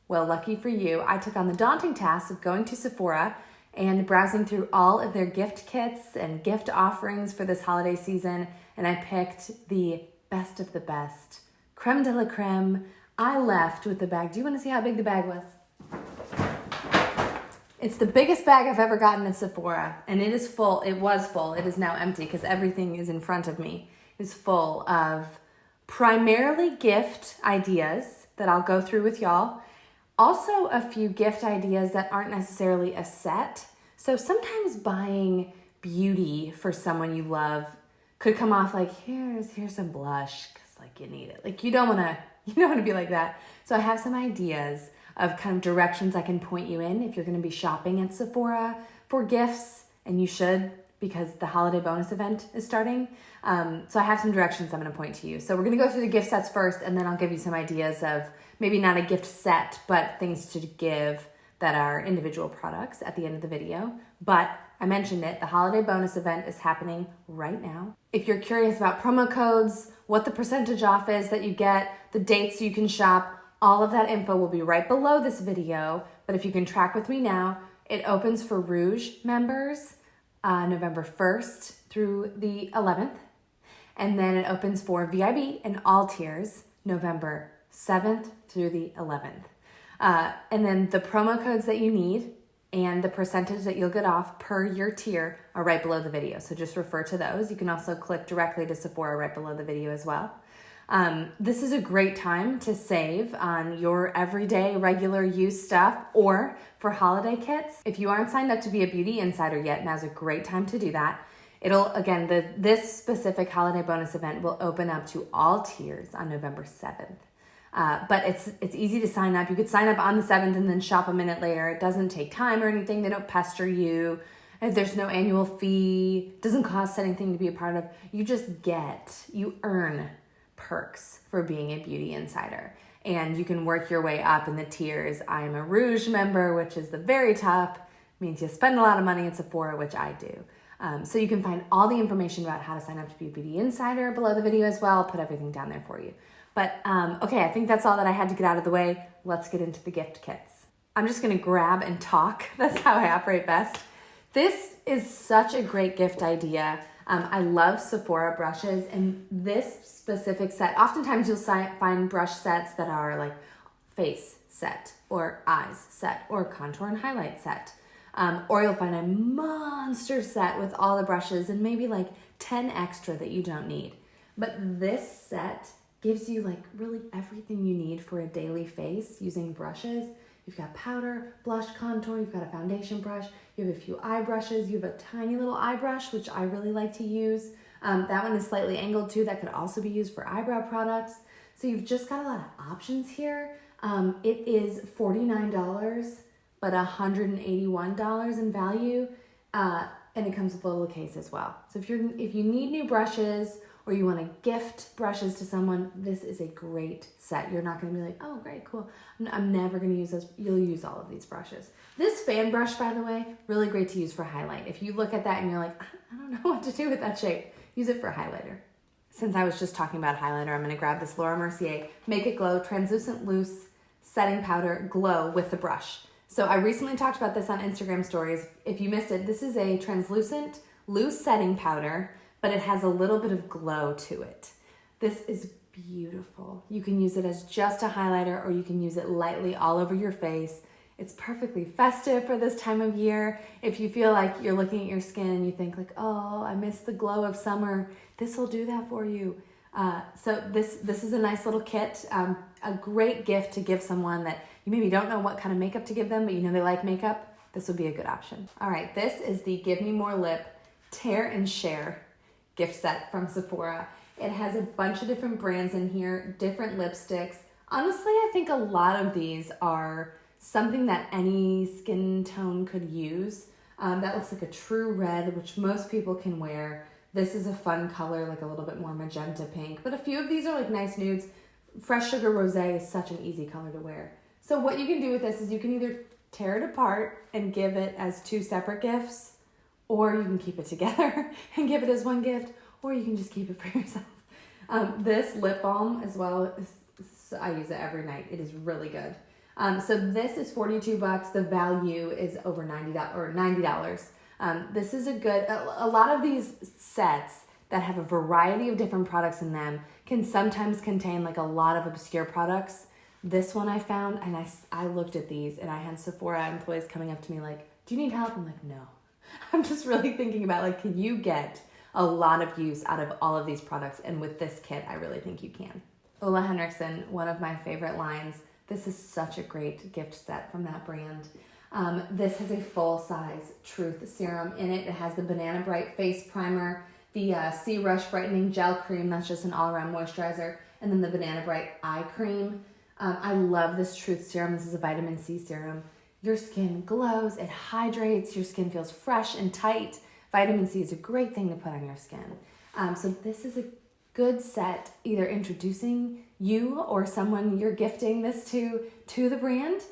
Well, lucky for you, I took on the daunting task of going to Sephora and browsing through all of their gift kits and gift offerings for this holiday season, and I picked the best of the best. Creme de la creme. I left with the bag. Do you want to see how big the bag was? It's the biggest bag I've ever gotten at Sephora, and it is full. It was full. It is now empty because everything is in front of me. It's full of primarily gift ideas that I'll go through with y'all. Also, a few gift ideas that aren't necessarily a set. So sometimes buying beauty for someone you love could come off like, here's some blush, because like you need it. Like you don't want to be like that. So I have some ideas of kind of directions I can point you in if you're going to be shopping at Sephora for gifts, and you should, because the holiday bonus event is starting. So I have some directions I'm going to point to you. So we're going to go through the gift sets first, and then I'll give you some ideas of maybe not a gift set, but things to give that are individual products at the end of the video. But I mentioned it, the holiday bonus event is happening right now. If you're curious about promo codes, what the percentage off is that you get, the dates you can shop, all of that info will be right below this video. But if you can track with me now, it opens for Rouge members November 1st through the 11th. And then it opens for VIB and all tiers November 7th through the 11th. And then the promo codes that you need and the percentage that you'll get off per your tier are right below the video. So just refer to those. You can also click directly to Sephora right below the video as well. This is a great time to save on your everyday regular use stuff or for holiday kits. If you aren't signed up to be a beauty insider yet, now's a great time to do that. This specific holiday bonus event will open up to all tiers on November 7th. But it's easy to sign up. You could sign up on the 7th and then shop a minute later. It doesn't take time or anything. They don't pester you. There's no annual fee. It doesn't cost anything to be a part of. You earn perks for being a beauty insider. And you can work your way up in the tiers. I'm a Rouge member, which is the very top. Means you spend a lot of money at Sephora, which I do. So you can find all the information about how to sign up to be a beauty insider below the video as well. I'll put everything down there for you. But okay, I think that's all that I had to get out of the way. Let's get into the gift kits. I'm just gonna grab and talk. That's how I operate best. This is such a great gift idea. I love Sephora brushes, and this specific set, oftentimes you'll find brush sets that are like face set or eyes set or contour and highlight set. Or you'll find a monster set with all the brushes and maybe like 10 extra that you don't need. But this set gives you like really everything you need for a daily face using brushes. You've got powder, blush, contour, you've got a foundation brush, you have a few eye brushes, you have a tiny little eye brush, which I really like to use. That one is slightly angled too. That could also be used for eyebrow products. So you've just got a lot of options here. It is $49, but $181 in value. And it comes with a little case as well. So if you need new brushes or you want to gift brushes to someone, this is a great set. You're not going to be like, oh, great, cool. I'm never going to use those. You'll use all of these brushes. This fan brush, by the way, really great to use for highlight. If you look at that and you're like, I don't know what to do with that shape, use it for highlighter. Since I was just talking about highlighter, I'm going to grab this Laura Mercier Make It Glow Translucent Loose Setting Powder Glow with the brush. So I recently talked about this on Instagram stories. If you missed it, this is a translucent loose setting powder, but it has a little bit of glow to it. This is beautiful. You can use it as just a highlighter or you can use it lightly all over your face. It's perfectly festive for this time of year. If you feel like you're looking at your skin and you think like, oh, I miss the glow of summer, this will do that for you. So this is a nice little kit, a great gift to give someone that you maybe don't know what kind of makeup to give them, but you know they like makeup. This would be a good option. All right, this is the Give Me More Lip Tear and Share gift set from Sephora. It has a bunch of different brands in here, different lipsticks. Honestly, I think a lot of these are something that any skin tone could use. That looks like a true red, which most people can wear. This is a fun color, like a little bit more magenta pink, but a few of these are like nice nudes. Fresh Sugar Rosé is such an easy color to wear. So what you can do with this is you can either tear it apart and give it as two separate gifts, or you can keep it together and give it as one gift, or you can just keep it for yourself. This lip balm as well, I use it every night. It is really good. So this is $42. The value is over $90 or $90. This is a lot of these sets that have a variety of different products in them can sometimes contain like a lot of obscure products. This one I found, and I looked at these, and I had Sephora employees coming up to me like, do you need help? I'm like, no. I'm just really thinking about like, can you get a lot of use out of all of these products? And with this kit, I really think you can. Ole Henriksen, one of my favorite lines. This is such a great gift set from that brand. This has a full-size Truth Serum in it. It has the Banana Bright Face Primer, the Sea Rush Brightening Gel Cream, that's just an all-around moisturizer, and then the Banana Bright Eye Cream. I love this Truth Serum. This is a vitamin C serum. Your skin glows, it hydrates, your skin feels fresh and tight. Vitamin C is a great thing to put on your skin. So this is a good set, either introducing you or someone you're gifting this to the brand,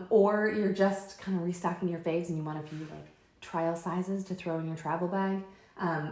or you're just kind of restocking your faves and you want a few like trial sizes to throw in your travel bag.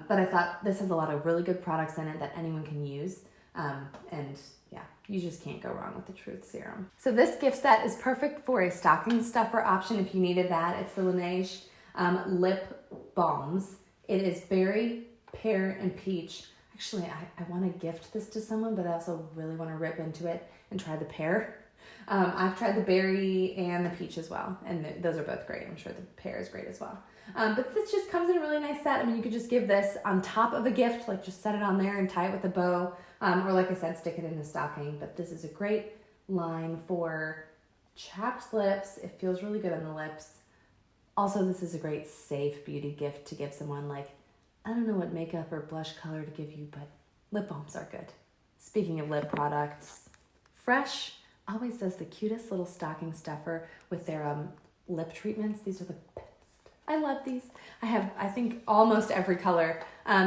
But I thought this has a lot of really good products in it that anyone can use. And yeah, you just can't go wrong with the Truth Serum. So this gift set is perfect for a stocking stuffer option if you needed that. It's the Laneige lip balms. It is berry, pear, and peach. Actually, I want to gift this to someone, but I also really want to rip into it and try the pear. I've tried the berry and the peach as well, and those are both great. I'm sure the pear is great as well. But this just comes in a really nice set. I mean, you could just give this on top of a gift, like just set it on there and tie it with a bow, or like I said, stick it in a stocking. But this is a great line for chapped lips. It feels really good on the lips. Also, this is a great safe beauty gift to give someone. Like, I don't know what makeup or blush color to give you, but lip balms are good. Speaking of lip products, Fresh always does the cutest little stocking stuffer with their lip treatments. These are the best. I love these. I have, I think, almost every color.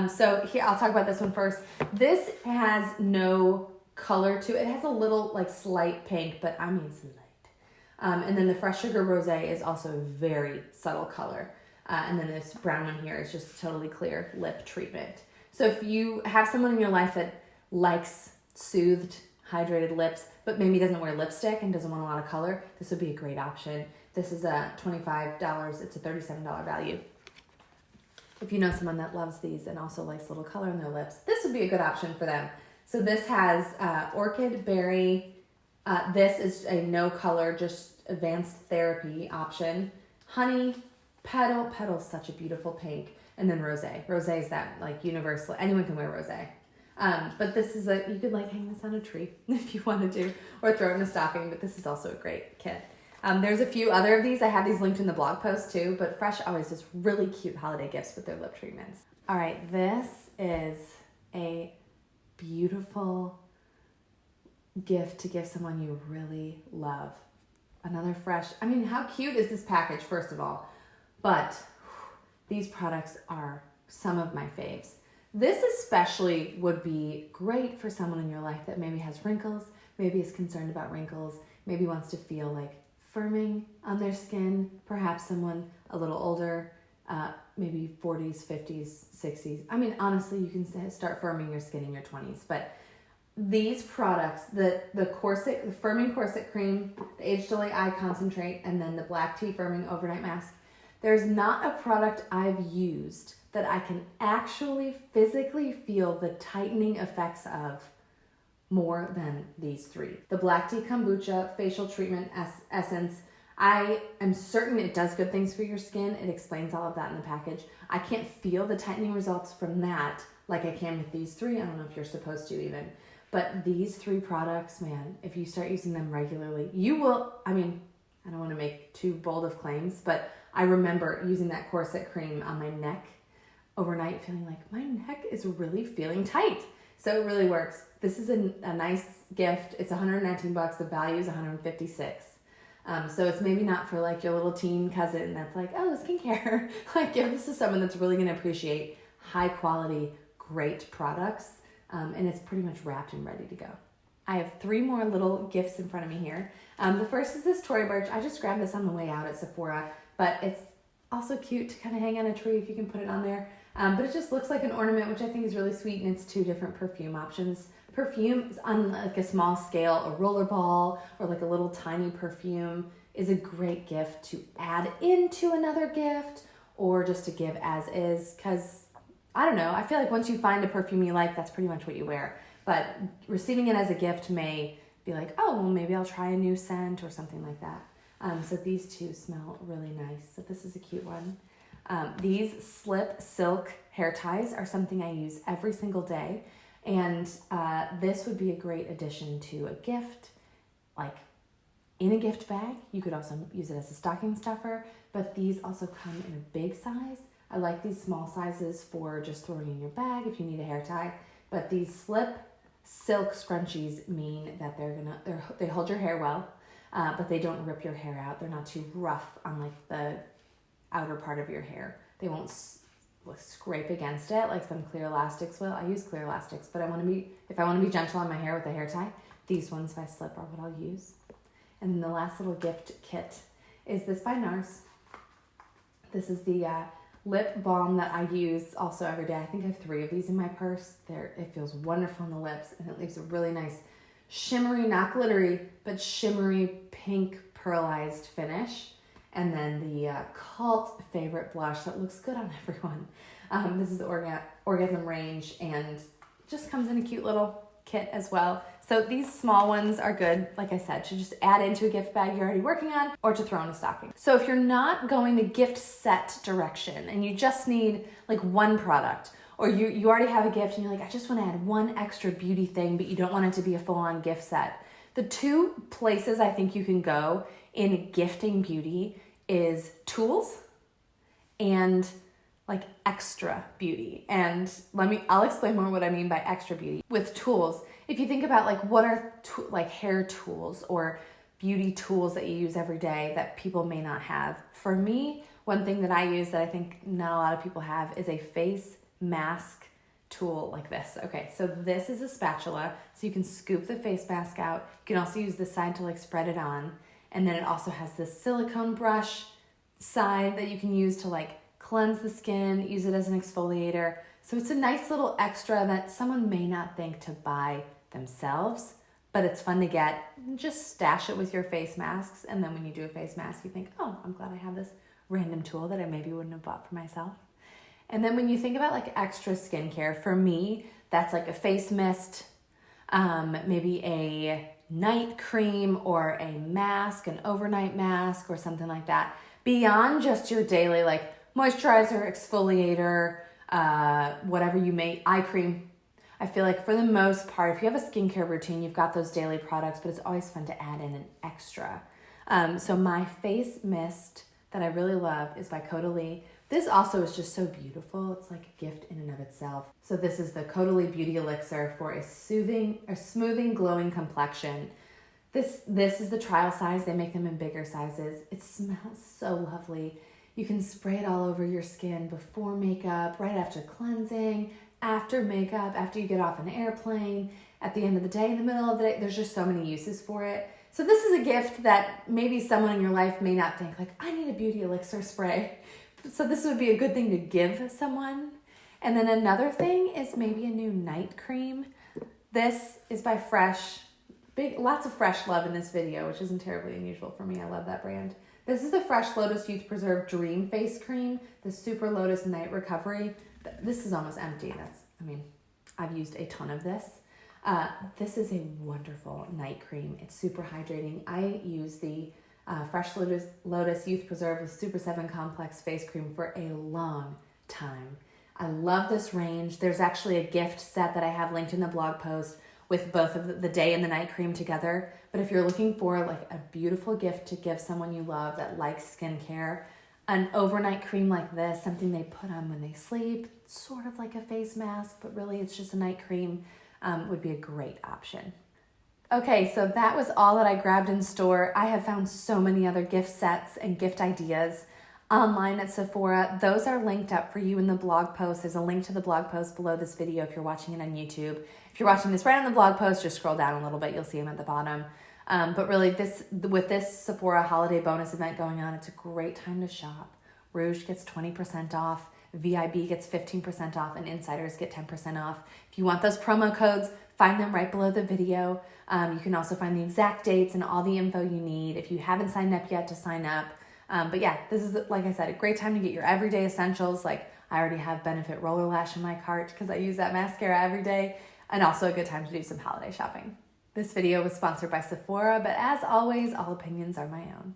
So here, I'll talk about this one first. This has no color to it. It has a little like slight pink, but I mean slight. And then the Fresh Sugar Rosé is also a very subtle color. And then this brown one here is just totally clear lip treatment. So if you have someone in your life that likes soothed, hydrated lips, but maybe doesn't wear lipstick and doesn't want a lot of color, this would be a great option. This is $25. It's a $37 value. If you know someone that loves these and also likes a little color in their lips, this would be a good option for them. So this has orchid, berry. This is a no color, just advanced therapy option. Honey, petal. Petal's such a beautiful pink. And then rosé. Rosé is that like universal. Anyone can wear rosé. But this is you could like hang this on a tree if you wanted to, or throw it in a stocking, but this is also a great kit. There's a few other of these. I have these linked in the blog post too, but Fresh always does really cute holiday gifts with their lip treatments. All right, this is a beautiful gift to give someone you really love. Another Fresh, I mean, how cute is this package, first of all? But these products are some of my faves. This especially would be great for someone in your life that maybe has wrinkles, maybe is concerned about wrinkles, maybe wants to feel like firming on their skin, perhaps someone a little older, maybe 40s, 50s, 60s. I mean, honestly, you can start firming your skin in your 20s, but these products, the firming corset cream, the Age Delay Eye Concentrate, and then the Black Tea Firming Overnight Mask, there's not a product I've used that I can actually physically feel the tightening effects of more than these three. The Black Tea Kombucha Facial Treatment Essence, I am certain it does good things for your skin. It explains all of that in the package. I can't feel the tightening results from that like I can with these three. I don't know if you're supposed to even. But these three products, man, if you start using them regularly, you will, I mean, I don't want to make too bold of claims, but I remember using that corset cream on my neck overnight, feeling like my neck is really feeling tight. So it really works. This is a nice gift. It's $119. The value is $156. So it's maybe not for like your little teen cousin that's like, oh, skincare. Like give this to someone that's really going to appreciate high quality, great products. And it's pretty much wrapped and ready to go. I have three more little gifts in front of me here. The first is this Tory Burch. I just grabbed this on the way out at Sephora, but it's also cute to kind of hang on a tree if you can put it on there. But it just looks like an ornament, which I think is really sweet, and it's two different perfume options Perfume is on like a small scale, a rollerball or like a little tiny perfume is a great gift to add into another gift or just to give as is, because I don't know, I feel like once you find a perfume you like, that's pretty much what you wear. But receiving it as a gift may be like, oh, well, maybe I'll try a new scent or something like that. So these two smell really nice. So this is a cute one. These slip silk hair ties are something I use every single day. And this would be a great addition to a gift, like in a gift bag. You could also use it as a stocking stuffer, but these also come in a big size. I like these small sizes for just throwing in your bag if you need a hair tie, but these slip silk scrunchies mean that they hold your hair well, but they don't rip your hair out. They're not too rough on like the outer part of your hair. They won't scrape against it like some clear elastics will. I use clear elastics, but if I want to be gentle on my hair with a hair tie, these ones by Slip are what I'll use. And then the last little gift kit is this by NARS. This is the lip balm that I use also every day. I think I have 3 of these in my purse. It feels wonderful on the lips, and it leaves a really nice shimmery, not glittery, but shimmery pink pearlized finish. And then the cult favorite blush that looks good on everyone. This is the Orgasm range and just comes in a cute little kit as well. So these small ones are good, like I said, to just add into a gift bag you're already working on or to throw in a stocking. So if you're not going the gift set direction and you just need like one product, or you already have a gift and you're like, I just want to add one extra beauty thing, but you don't want it to be a full-on gift set. The 2 places I think you can go in gifting beauty is tools and like extra beauty. And I'll explain more what I mean by extra beauty. With tools, if you think about like what are like hair tools or beauty tools that you use every day that people may not have. For me, one thing that I use that I think not a lot of people have is a face mask tool like this. Okay, so this is a spatula, so you can scoop the face mask out. You can also use this side to like spread it on. And then it also has this silicone brush side that you can use to like cleanse the skin, use it as an exfoliator. So it's a nice little extra that someone may not think to buy themselves, but it's fun to get. Just stash it with your face masks. And then when you do a face mask, you think, oh, I'm glad I have this random tool that I maybe wouldn't have bought for myself. And then when you think about like extra skincare, for me, that's like a face mist, maybe a night cream or a mask, an overnight mask or something like that. Beyond just your daily like moisturizer, exfoliator, whatever you may, eye cream. I feel like for the most part, if you have a skincare routine, you've got those daily products, but it's always fun to add in an extra. So my face mist that I really love is by Caudalie. This also is just so beautiful. It's like a gift in and of itself. So this is the Caudalie Beauty Elixir for a smoothing, glowing complexion. This is the trial size. They make them in bigger sizes. It smells so lovely. You can spray it all over your skin before makeup, right after cleansing, after makeup, after you get off an airplane, at the end of the day, in the middle of the day. There's just so many uses for it. So this is a gift that maybe someone in your life may not think like, I need a beauty elixir spray. So this would be a good thing to give someone. And then another thing is maybe a new night cream. This is by Fresh. Lots of Fresh love in this video, which isn't terribly unusual for me. I love that brand. This is the Fresh Lotus Youth Preserve Dream Face Cream, the Super Lotus Night Recovery. This is almost empty. I've used a ton of this. This is a wonderful night cream. It's super hydrating. I use the Fresh Lotus Youth Preserve with Super 7 Complex Face Cream for a long time. I love this range. There's actually a gift set that I have linked in the blog post with both of the day and the night cream together. But if you're looking for like a beautiful gift to give someone you love that likes skincare, an overnight cream like this, something they put on when they sleep, sort of like a face mask, but really it's just a night cream, would be a great option. Okay, so that was all that I grabbed in store. I have found so many other gift sets and gift ideas online at Sephora. Those are linked up for you in the blog post. There's a link to the blog post below this video if you're watching it on YouTube. If you're watching this right on the blog post, just scroll down a little bit. You'll see them at the bottom. But really, with this Sephora holiday bonus event going on, it's a great time to shop. Rouge gets 20% off. VIB gets 15% off, and Insiders get 10% off. If you want those promo codes, find them right below the video. You can also find the exact dates and all the info you need if you haven't signed up yet to sign up. But yeah, this is, like I said, a great time to get your everyday essentials. Like I already have Benefit Roller Lash in my cart because I use that mascara every day, and also a good time to do some holiday shopping. This video was sponsored by Sephora, but as always, all opinions are my own.